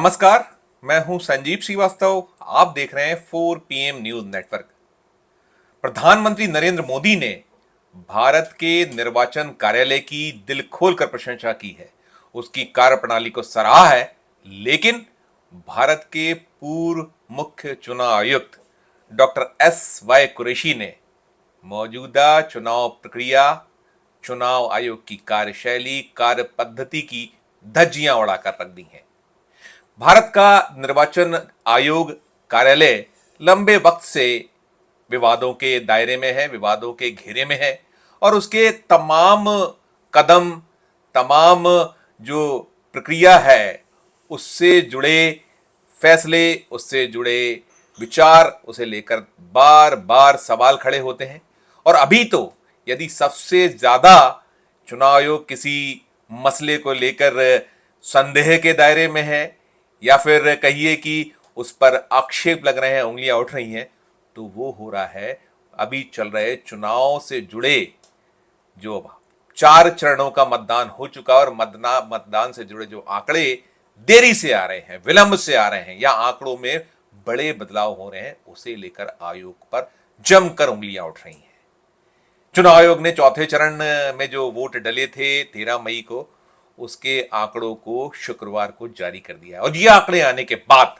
नमस्कार। मैं हूं संजीव श्रीवास्तव। आप देख रहे हैं 4 PM न्यूज नेटवर्क। प्रधानमंत्री नरेंद्र मोदी ने भारत के निर्वाचन कार्यालय की दिल खोलकर प्रशंसा की है, उसकी कार्यप्रणाली को सराहा है। लेकिन भारत के पूर्व मुख्य चुनाव आयुक्त डॉक्टर SY कुरैशी ने मौजूदा चुनाव प्रक्रिया, चुनाव आयोग की कार्यशैली, कार्य पद्धति की धज्जियां उड़ाकर रख दी हैं। भारत का निर्वाचन आयोग कार्यालय लंबे वक्त से विवादों के दायरे में है, विवादों के घेरे में है और उसके तमाम कदम, तमाम जो प्रक्रिया है, उससे जुड़े फैसले, उससे जुड़े विचार, उसे लेकर बार बार सवाल खड़े होते हैं। और अभी तो यदि सबसे ज्यादा चुनाव आयोग किसी मसले को लेकर संदेह के दायरे में है या फिर कहिए कि उस पर आक्षेप लग रहे हैं, उंगलियां उठ रही हैं, तो वो हो रहा है अभी चल रहे चुनाव से जुड़े जो 4 चरणों का मतदान हो चुका और मतदान से जुड़े जो आंकड़े देरी से आ रहे हैं, विलंब से आ रहे हैं या आंकड़ों में बड़े बदलाव हो रहे हैं, उसे लेकर आयोग पर जमकर उंगलियां उठ रही हैं। चुनाव आयोग ने चौथे चरण में जो वोट डले थे 13 मई को, उसके आंकड़ों को शुक्रवार को जारी कर दिया और ये आंकड़े आने के बाद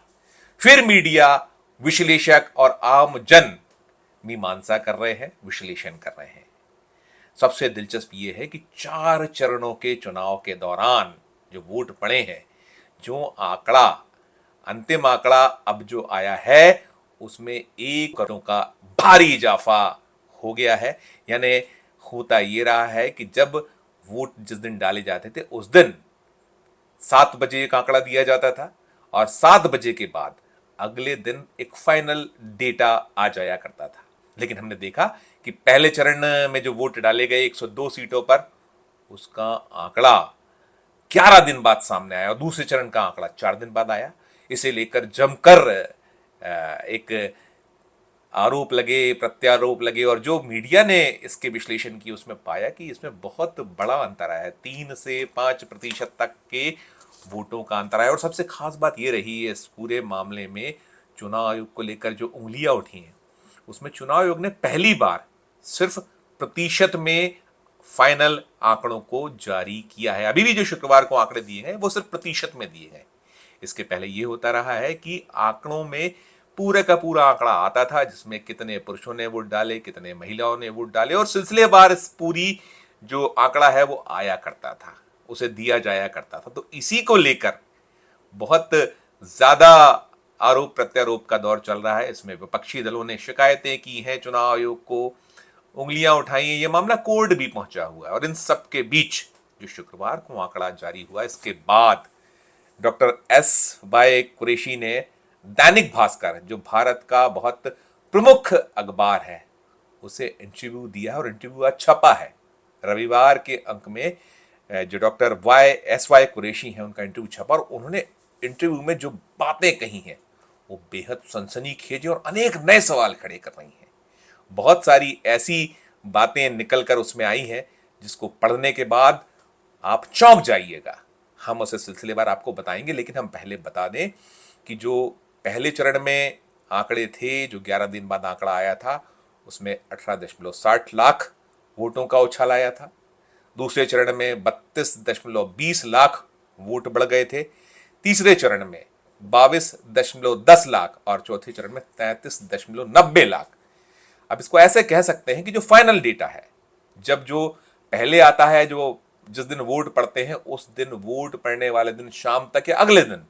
फिर मीडिया, विश्लेषक और आम जन मीमांसा कर रहे हैं, विश्लेषण कर रहे हैं। सबसे दिलचस्प ये है कि 4 चरणों के चुनाव के दौरान जो वोट पड़े हैं, जो आंकड़ा, अंतिम आंकड़ा अब जो आया है, उसमें 1 करोड़ का भारी इजाफा हो गया है। यानी होता ये रहा है कि जब वोट जिस दिन डाले जाते थे उस दिन 7 बजे एक आंकड़ा दिया जाता था और 7 बजे के बाद अगले दिन एक फाइनल डेटा आ जाया करता था। लेकिन हमने देखा कि पहले चरण में जो वोट डाले गए 102 सीटों पर, उसका आंकड़ा 11 दिन बाद सामने आया और दूसरे चरण का आंकड़ा 4 दिन बाद आया। इसे लेकर जमकर एक आरोप लगे, प्रत्यारोप लगे और जो मीडिया ने इसके विश्लेषण की उसमें पाया कि इसमें बहुत बड़ा अंतर आया है, 3 से 5% तक के वोटों का अंतर आया। और सबसे खास बात ये रही है इस पूरे मामले में, चुनाव आयोग को लेकर जो उंगलियां उठी हैं, उसमें चुनाव आयोग ने पहली बार सिर्फ प्रतिशत में फाइनल आंकड़ों को जारी किया है। अभी भी जो शुक्रवार को आंकड़े दिए हैं वो सिर्फ प्रतिशत में दिए हैं। इसके पहले ये होता रहा है कि आंकड़ों में पूरे का पूरा आंकड़ा आता था, जिसमें कितने पुरुषों ने वोट डाले, कितने महिलाओं ने वोट डाले और सिलसिलेवार इस पूरी जो आंकड़ा है वो आया करता था, उसे दिया जाया करता था। तो इसी को लेकर बहुत ज्यादा आरोप प्रत्यारोप का दौर चल रहा है। इसमें विपक्षी दलों ने शिकायतें की हैं चुनाव आयोग को, उंगलियां उठाई हैं, ये मामला कोर्ट भी पहुंचा हुआ है। और इन सब के बीच जो शुक्रवार को आंकड़ा जारी हुआ, इसके बाद डॉक्टर SY कुरैशी ने दैनिक भास्कर, जो भारत का बहुत प्रमुख अखबार है, उसे इंटरव्यू दिया और इंटरव्यू आज छपा है। रविवार के अंक में जो डॉक्टर SY कुरैशी हैं उनका इंटरव्यू छपा और उन्होंने इंटरव्यू में जो बातें कही हैं वो बेहद सनसनीखेज और अनेक नए सवाल खड़े कर रही हैं। बहुत सारी ऐसी बातें निकलकर उसमें आई हैं जिसको पढ़ने के बाद आप चौंक जाइएगा। हम उसे सिलसिलेवार आपको बताएंगे, लेकिन हम पहले बता दें कि जो पहले चरण में आंकड़े थे, जो 11 दिन बाद आंकड़ा आया था, उसमें 18.60 लाख वोटों का उछाल आया था। दूसरे चरण में 32.20 लाख वोट बढ़ गए थे। तीसरे चरण में 22.10 लाख और चौथे चरण में 33.90 लाख। अब इसको ऐसे कह सकते हैं कि जो फाइनल डेटा है, जब जो पहले आता है, जो जिस दिन वोट पड़ते हैं उस दिन, वोट पड़ने वाले दिन शाम तक या अगले दिन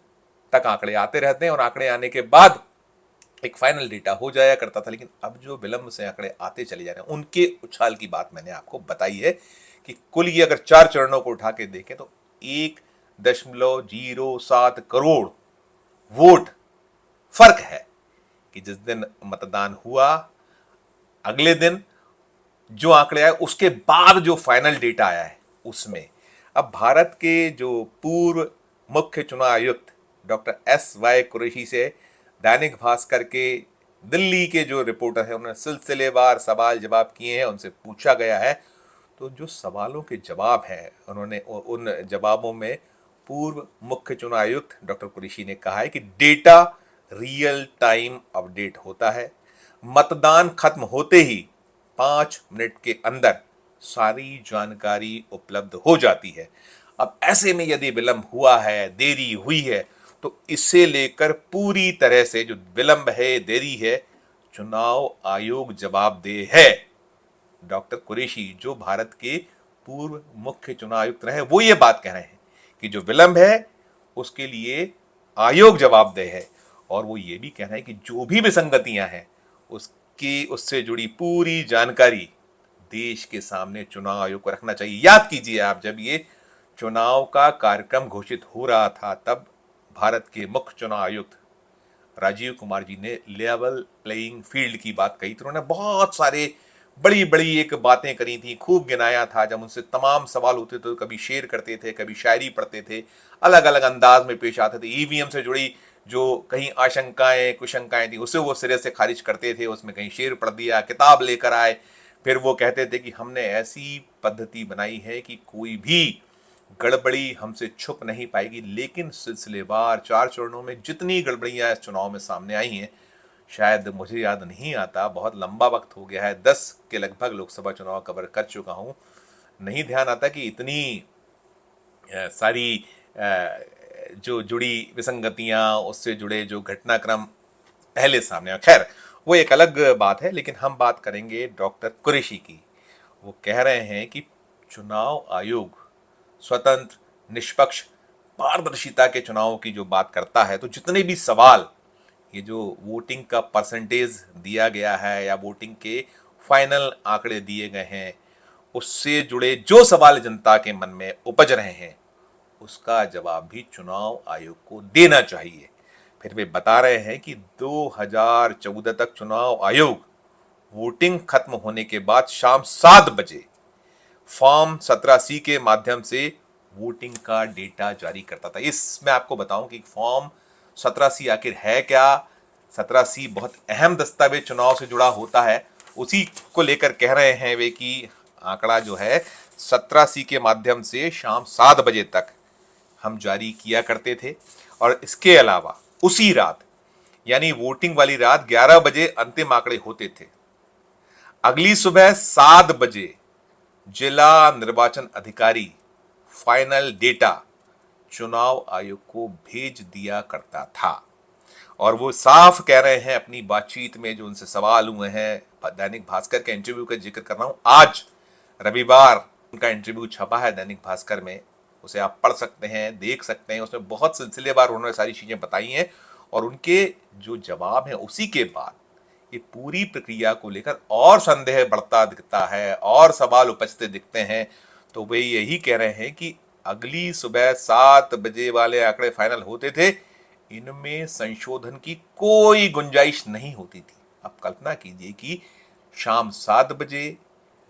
तक आंकड़े आते रहते हैं और आंकड़े आने के बाद एक फाइनल डेटा हो जाया करता था। लेकिन अब जो विलंब से आंकड़े आते चले जा रहे हैं, उनके उछाल की बात मैंने आपको बताई है कि कुल ये अगर 4 चरणों को उठा के देखें तो 1.07 करोड़ वोट फर्क है कि जिस दिन मतदान हुआ अगले दिन जो आंकड़े आए, उसके बाद जो फाइनल डेटा आया है उसमें। अब भारत के जो पूर्व मुख्य चुनाव आयुक्त डॉक्टर SY कुरैशी से दैनिक भास्कर के दिल्ली के जो रिपोर्टर हैं उन्होंने सिलसिलेवार सवाल जवाब किए हैं, उनसे पूछा गया है। तो जो सवालों के जवाब हैं, उन्होंने उन जवाबों में पूर्व मुख्य चुनाव आयुक्त डॉक्टर कुरैशी ने कहा है कि डेटा रियल टाइम अपडेट होता है। मतदान खत्म होते ही 5 मिनट के अंदर सारी जानकारी उपलब्ध हो जाती है। अब ऐसे में यदि विलंब हुआ है, देरी हुई है, तो इसे लेकर पूरी तरह से जो विलंब है, देरी है, चुनाव आयोग जवाबदेह है। डॉक्टर कुरैशी जो भारत के पूर्व मुख्य चुनाव आयुक्त रहे, वो ये बात कह रहे हैं कि जो विलंब है उसके लिए आयोग जवाबदेह है। और वो ये भी कह रहे हैं कि जो भी विसंगतियां हैं उसकी उससे जुड़ी पूरी जानकारी देश के सामने चुनाव आयोग को रखना चाहिए। याद कीजिए आप, जब ये चुनाव का कार्यक्रम घोषित हो रहा था तब भारत के मुख्य चुनाव आयुक्त राजीव कुमार जी ने लेवल प्लेइंग फील्ड की बात कही थी। उन्होंने बहुत सारे बड़ी बड़ी एक बातें करी थी, खूब गिनाया था। जब उनसे तमाम सवाल होते थे तो कभी शेर करते थे, कभी शायरी पढ़ते थे, अलग अलग अंदाज में पेश आते थे। ईवीएम से जुड़ी जो कहीं आशंकाएं कुशंकाएं थी उसे वो सिरे से खारिज करते थे, उसमें कहीं शेर पढ़ दिया, किताब लेकर आए। फिर वो कहते थे कि हमने ऐसी पद्धति बनाई है कि कोई भी गड़बड़ी हमसे छुप नहीं पाएगी। लेकिन सिलसिलेवार 4 चरणों में जितनी गड़बड़ियां इस चुनाव में सामने आई हैं, शायद मुझे याद नहीं आता, बहुत लंबा वक्त हो गया है, 10 के लगभग लोकसभा चुनाव कवर कर चुका हूं, नहीं ध्यान आता कि इतनी सारी जो जुड़ी विसंगतियां, उससे जुड़े जो घटनाक्रम पहले सामने आए। खैर, वो एक अलग बात है। लेकिन हम बात करेंगे डॉक्टर कुरैशी की। वो कह रहे हैं कि चुनाव आयोग स्वतंत्र, निष्पक्ष, पारदर्शिता के चुनाव की जो बात करता है, तो जितने भी सवाल, ये जो वोटिंग का परसेंटेज दिया गया है या वोटिंग के फाइनल आंकड़े दिए गए हैं, उससे जुड़े जो सवाल जनता के मन में उपज रहे हैं, उसका जवाब भी चुनाव आयोग को देना चाहिए। फिर वे बता रहे हैं कि 2014 तक चुनाव आयोग वोटिंग खत्म होने के बाद शाम 7 बजे फॉर्म 17C के माध्यम से वोटिंग का डेटा जारी करता था। इसमें आपको बताऊं कि फॉर्म 17C आखिर है क्या। 17C बहुत अहम दस्तावेज चुनाव से जुड़ा होता है, उसी को लेकर कह रहे हैं वे कि आंकड़ा जो है 17C के माध्यम से शाम 7 बजे तक हम जारी किया करते थे। और इसके अलावा उसी रात, यानी वोटिंग वाली रात 11 बजे अंतिम आंकड़े होते थे। अगली सुबह 7 बजे जिला निर्वाचन अधिकारी फाइनल डेटा चुनाव आयोग को भेज दिया करता था। और वो साफ कह रहे हैं अपनी बातचीत में, जो उनसे सवाल हुए हैं, दैनिक भास्कर के इंटरव्यू का जिक्र कर रहा हूं, आज रविवार उनका इंटरव्यू छपा है दैनिक भास्कर में, उसे आप पढ़ सकते हैं, देख सकते हैं। उसमें बहुत सिलसिलेवार उन्होंने सारी चीजें बताई हैं और उनके जो जवाब हैं उसी के बाद ये पूरी प्रक्रिया को लेकर और संदेह बढ़ता दिखता है और सवाल उपजते दिखते हैं। तो वे यही कह रहे हैं कि अगली सुबह 7 बजे वाले आंकड़े फाइनल होते थे, इनमें संशोधन की कोई गुंजाइश नहीं होती थी। अब कल्पना कीजिए कि शाम 7 बजे,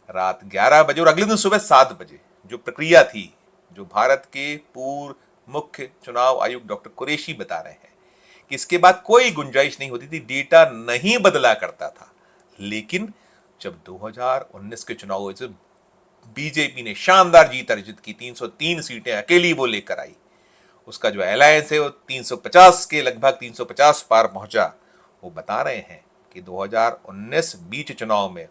रात 11 बजे और अगले दिन सुबह 7 बजे जो प्रक्रिया थी, जो भारत के पूर्व मुख्य चुनाव आयुक्त डॉक्टर कुरैशी बता रहे हैं कि इसके बाद कोई गुंजाइश नहीं होती थी, डेटा नहीं बदला करता था। लेकिन जब 2019 के चुनाव हुए, बीजेपी ने शानदार जीत अर्जित की, 303 सीटें अकेली वो लेकर आई, उसका जो अलायंस है वो 350 के लगभग 350 पार पहुंचा। वो बता रहे हैं कि 2019 बीच चुनाव में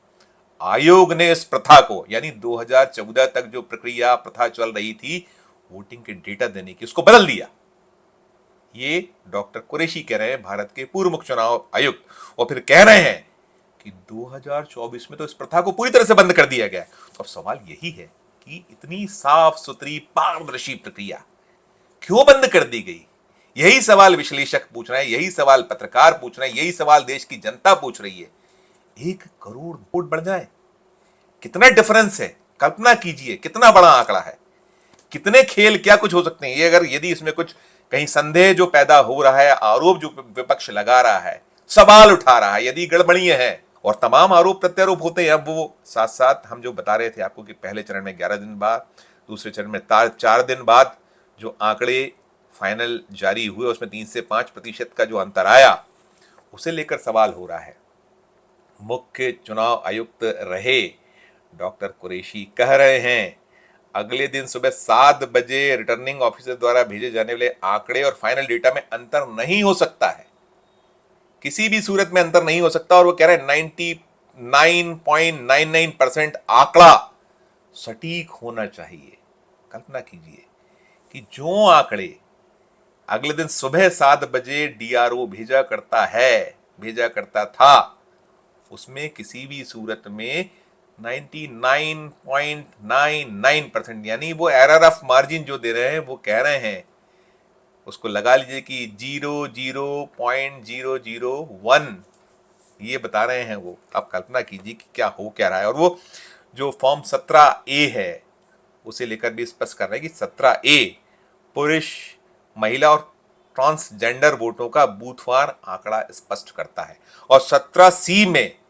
आयोग ने इस प्रथा को, यानी 2014 तक जो प्रक्रिया प्रथा चल रही थी वोटिंग के डेटा देने की, उसको बदल दिया। ये डॉक्टर कुरैशी कह रहे हैं, भारत के पूर्व मुख्य चुनाव आयुक्त। और फिर कह रहे हैं कि 2024 में तो इस प्रथा को पूरी तरह से बंद कर दिया गया। तो अब सवाल यही है कि इतनी साफ सुथरी पारदर्शी प्रक्रिया क्यों बंद कर दी गई? यही सवाल विश्लेषक पूछ रहे हैं, यही सवाल पत्रकार पूछ रहे हैं, यही सवाल देश की जनता पूछ रही है। 1 करोड़ वोट बढ़ जाए, कितना डिफरेंस है? कल्पना कीजिए कितना बड़ा आंकड़ा है, कितने खेल क्या कुछ हो सकते हैं। ये अगर यदि इसमें कुछ कहीं संदेह जो पैदा हो रहा है, आरोप जो विपक्ष लगा रहा है, सवाल उठा रहा है, यदि गड़बड़ियां हैं, और तमाम आरोप प्रत्यारोप होते हैं। अब वो साथ साथ हम जो बता रहे थे आपको कि पहले चरण में 11 दिन बाद, दूसरे चरण में 4 दिन बाद जो आंकड़े फाइनल जारी हुए उसमें 3 से 5% का जो अंतर आया, उसे लेकर सवाल हो रहा है। मुख्य चुनाव आयुक्त रहे डॉक्टर कुरैशी कह रहे हैं अगले दिन सुबह 7 बजे रिटर्निंग ऑफिसर द्वारा भेजे जाने वाले आंकड़े और फाइनल डेटा में अंतर नहीं हो सकता है, किसी भी सूरत में अंतर नहीं हो सकता। और वो कह रहे हैं 99.99% आंकड़ा सटीक होना चाहिए। कल्पना कीजिए कि जो आंकड़े अगले दिन सुबह 7 बजे डीआरओ भेजा करता था, उसमें किसी भी सूरत में 99.99% यानी वो एरर ऑफ मार्जिन जो दे रहे हैं, वो कह रहे हैं उसको लगा लीजिए कि 0.001 ये बता रहे हैं वो। आप कल्पना कीजिए कि क्या हो क्या रहा है। और वो जो फॉर्म 17A है उसे लेकर भी स्पष्ट कर रहे हैं कि 17A पुरुष, महिला और ट्रांसजेंडर वोटों का बूथवार आंकड़ा स्पष्ट करता है, और 17C में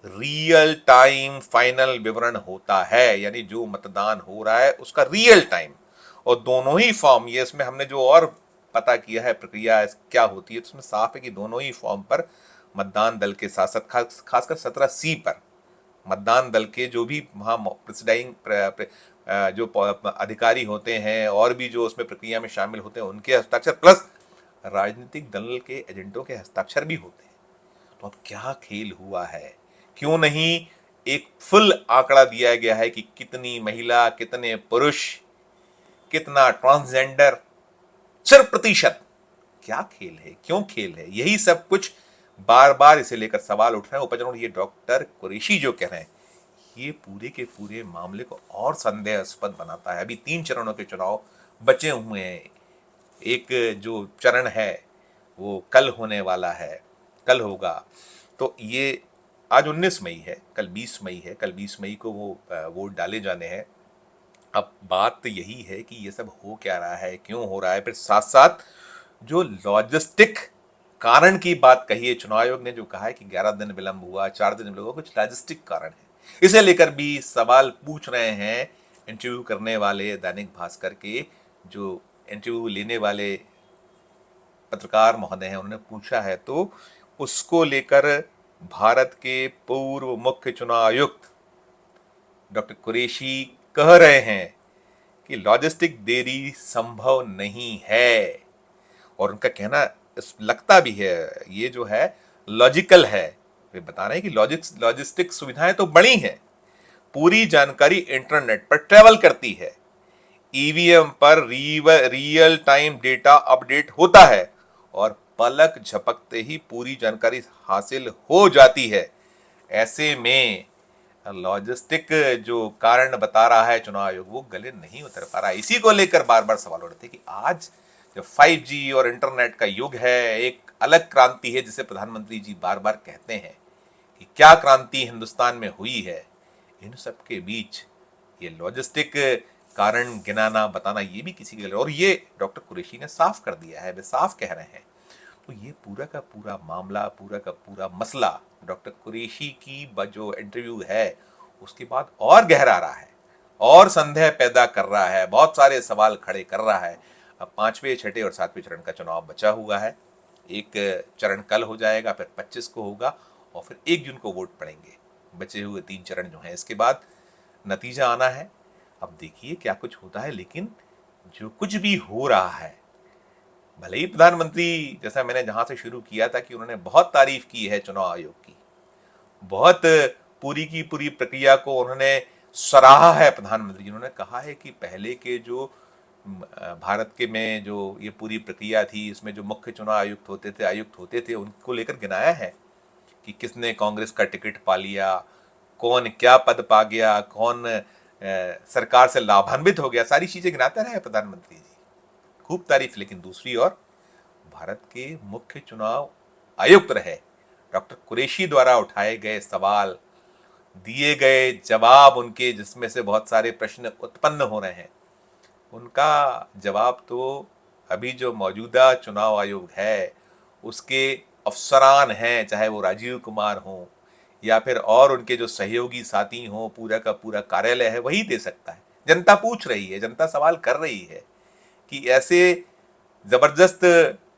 रियल टाइम फाइनल विवरण होता है, यानी जो मतदान हो रहा है उसका रियल टाइम। और दोनों ही फॉर्म, ये इसमें हमने जो और पता किया है प्रक्रिया क्या होती है, तो उसमें साफ है कि दोनों ही फॉर्म पर मतदान दल के साथ साथ खासकर 17C पर मतदान दल के जो भी वहाँ प्रेसिडाइंग जो अधिकारी होते हैं और भी जो उसमें प्रक्रिया में शामिल होते हैं, उनके हस्ताक्षर प्लस राजनीतिक दल के एजेंटों के हस्ताक्षर भी होते हैं। तो अब क्या खेल हुआ है, क्यों नहीं एक फुल आंकड़ा दिया गया है कि कितनी महिला, कितने पुरुष, कितना ट्रांसजेंडर, 100%। क्या खेल है, क्यों खेल है, यही सब कुछ बार बार इसे लेकर सवाल उठ रहे हैं उपज। ये डॉक्टर कुरैशी जो कह रहे हैं, ये पूरे के पूरे मामले को और संदेहास्पद बनाता है। अभी 3 चरणों के चुनाव बचे हुए हैं। एक जो चरण है वो कल होने वाला है, कल होगा। तो ये आज 19 मई है, कल 20 मई है, कल 20 मई को वो वोट डाले जाने हैं। अब बात तो यही है कि ये सब हो क्या रहा है, क्यों हो रहा है, फिर साथ साथ जो लॉजिस्टिक कारण की बात कही है, चुनाव आयोग ने जो कहा है कि 11 दिन विलंब हुआ, 4 दिन विलंब हुआ, कुछ लॉजिस्टिक कारण है। इसे लेकर भी सवाल पूछ रहे हैं इंटरव्यू करने वाले दैनिक भास्कर के जो इंटरव्यू लेने वाले पत्रकार महोदय हैं, उन्होंने पूछा है। तो उसको लेकर भारत के पूर्व मुख्य चुनाव आयुक्त डॉक्टर कुरैशी कह रहे हैं कि लॉजिस्टिक देरी संभव नहीं है, और उनका कहना लगता भी है, ये जो है लॉजिकल है। वे बता रहे हैं कि लॉजिस्टिक सुविधाएं तो बड़ी हैं, पूरी जानकारी इंटरनेट पर ट्रेवल करती है, ईवीएम पर रियल टाइम डेटा अपडेट होता है और पलक झपकते ही पूरी जानकारी हासिल हो जाती है। ऐसे में लॉजिस्टिक जो कारण बता रहा है चुनाव आयोग, वो गले नहीं उतर पा रहा है। इसी को लेकर बार बार सवाल उठते हैं कि आज जो 5G और इंटरनेट का युग है, एक अलग क्रांति है जिसे प्रधानमंत्री जी बार बार कहते हैं कि क्या क्रांति हिंदुस्तान में हुई है, इन सब के बीच ये लॉजिस्टिक कारण गिनाना बताना ये भी किसी के, और ये डॉक्टर कुरैशी ने साफ कर दिया है, वे साफ कह रहे हैं। तो ये पूरा का पूरा मामला, पूरा का पूरा मसला डॉक्टर कुरैशी की जो इंटरव्यू है उसके बाद और गहरा रहा है, और संदेह पैदा कर रहा है, बहुत सारे सवाल खड़े कर रहा है। अब 5वें, 6ठे और 7वें चरण का चुनाव बचा हुआ है। एक चरण कल हो जाएगा, फिर 25 को होगा, और फिर 1 जून को वोट पड़ेंगे। बचे हुए 3 चरण जो हैं, इसके बाद नतीजा आना है। अब देखिए क्या कुछ होता है, लेकिन जो कुछ भी हो रहा है, भले ही प्रधानमंत्री, जैसा मैंने जहां से शुरू किया था कि उन्होंने बहुत तारीफ की है चुनाव आयोग की, बहुत पूरी की पूरी प्रक्रिया को उन्होंने सराहा है प्रधानमंत्री जी। उन्होंने कहा है कि पहले के जो भारत के में जो ये पूरी प्रक्रिया थी, इसमें जो मुख्य चुनाव आयुक्त होते थे उनको लेकर गिनाया है कि किसने कांग्रेस का टिकट पा लिया, कौन क्या पद पा गया, कौन सरकार से लाभान्वित हो गया, सारी चीजें गिनाते रहे प्रधानमंत्री जी, खूब तारीफ। लेकिन दूसरी ओर भारत के मुख्य चुनाव आयुक्त रहे डॉक्टर कुरैशी द्वारा उठाए गए सवाल, दिए गए जवाब उनके, जिसमें से बहुत सारे प्रश्न उत्पन्न हो रहे हैं, उनका जवाब तो अभी जो मौजूदा चुनाव आयोग है उसके अफसरान हैं, चाहे वो राजीव कुमार हों या फिर और उनके जो सहयोगी साथी हों, पूरा का पूरा कार्यालय है, वही दे सकता है। जनता पूछ रही है, जनता सवाल कर रही है कि ऐसे जबरदस्त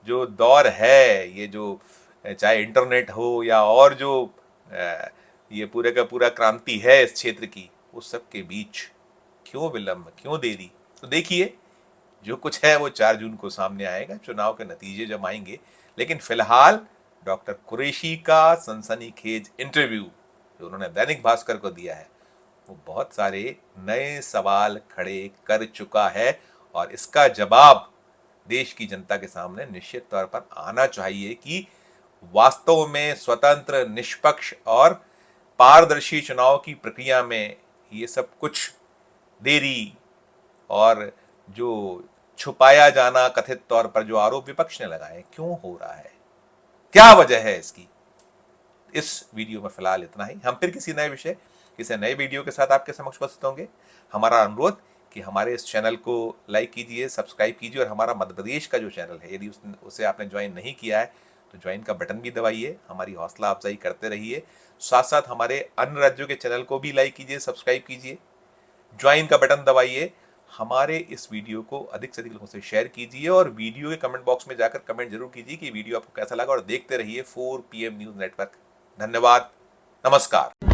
जो दौर है, ये जो चाहे इंटरनेट हो या और जो ये पूरे का पूरा क्रांति है इस क्षेत्र की, उस सब के बीच क्यों विलंब, क्यों देरी? तो देखिए, जो कुछ है वो 4 जून को सामने आएगा, चुनाव के नतीजे जब आएंगे। लेकिन फिलहाल डॉक्टर कुरैशी का सनसनीखेज इंटरव्यू जो उन्होंने दैनिक भास्कर को दिया है, वो बहुत सारे नए सवाल खड़े कर चुका है और इसका जवाब देश की जनता के सामने निश्चित तौर पर आना चाहिए कि वास्तव में स्वतंत्र, निष्पक्ष और पारदर्शी चुनाव की प्रक्रिया में ये सब कुछ देरी और जो छुपाया जाना कथित तौर पर जो आरोप विपक्ष ने लगाए क्यों हो रहा है, क्या वजह है इसकी। इस वीडियो में फिलहाल इतना ही। हम फिर किसी नए विषय, किसी नए वीडियो के साथ आपके समक्ष उपस्थित होंगे। हमारा अनुरोध कि हमारे इस चैनल को लाइक कीजिए, सब्सक्राइब कीजिए और हमारा मध्य प्रदेश का जो चैनल है यदि उसे आपने ज्वाइन नहीं किया है तो ज्वाइन का बटन भी दबाइए, हमारी हौसला अफजाई करते रहिए। साथ साथ हमारे अन्य राज्यों के चैनल को भी लाइक कीजिए, सब्सक्राइब कीजिए, ज्वाइन का बटन दबाइए। हमारे इस वीडियो को अधिक से अधिक लोगों से शेयर कीजिए और वीडियो के कमेंट बॉक्स में जाकर कमेंट जरूर कीजिए कि वीडियो आपको कैसा लगा और देखते रहिए 4 PM न्यूज नेटवर्क। धन्यवाद, नमस्कार।